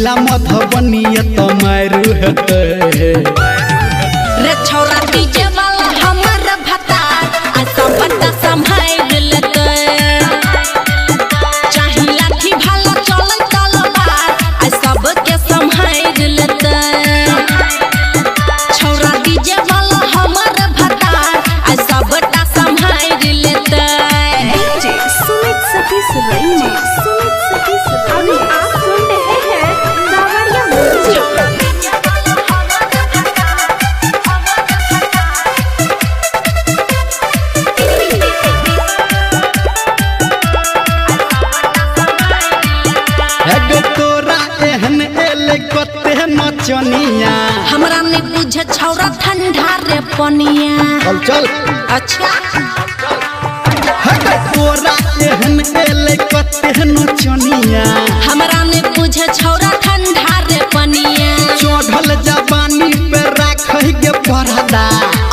जिला मधुबनी तो मारू रे छौरा डीजे वाला हमर भता ऐसा बड़ा संभाल लेते चाहे लाठी भाला चले तलवार ऐसा सबके संभाल लेते छौरा डीजे वाला हमर भता ऐसा बड़ा संभाल लेते डीजे सुमित सतीश रैना अभी आप सुन रहे हैं सावरिया म्यूजिक। नचनिया हमरा नहीं बुझे छौरा ठंडा रे पनिया चल चल अच्छा तोरा एहन एले कते नचनिया हमरा नहीं बुझे छौरा ठंडा रे पनिया चढ़ल जवानी पे राखै के परदा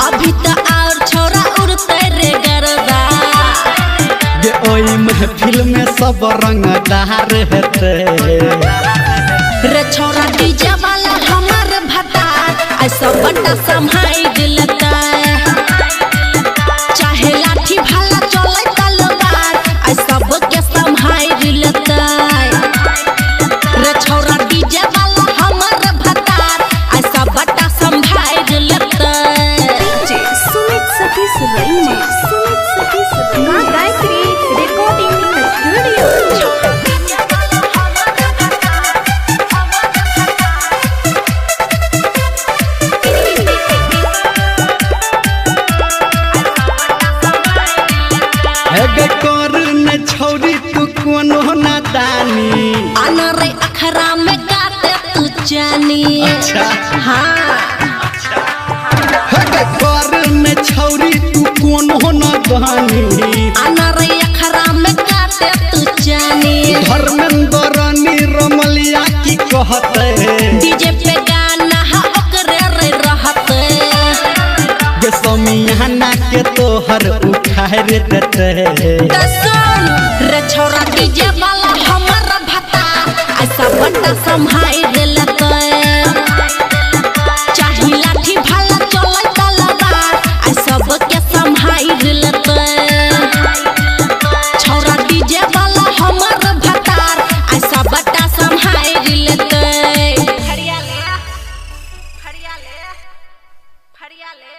अभी तो और छौरा उड़ते रे गरदा गे ओई महफिल में सब रंगदार हेते रे छौरा डीजे वाला हमर भता ऐसा बड़ा संभाल लेता चाहे लाठी भाला चले तलवार ऐसा सबके संभाल लेता रे छौरा डीजे वाला हमर भता ऐसा बड़ा संभाल लेता डीजे सुमित सतीश रैना मां गायत्री रिकॉर्डिंग स्टूडियो। छौरी तू कोनो नादानी अनरे अखरा में गाते तू जानी अच्छा हाँ कर में छौरी तू कोनो नादानी अनरे अखरा में गाते तू जानी धर्मेंद्र रमलिया की कहते डीजे पे गाना हा ओकरे रे रहते गे समियाना के तोहर उठाए रे देते रे छौरा डीजे वाला हमर भता ऐसा बड़ा संभाल लेते चाहे लाठी भाला चले तलवार ऐसा सबके संभाल लेते छौरा डीजे वाला हमर भता ऐसा बड़ा संभाल लेते फरिया ले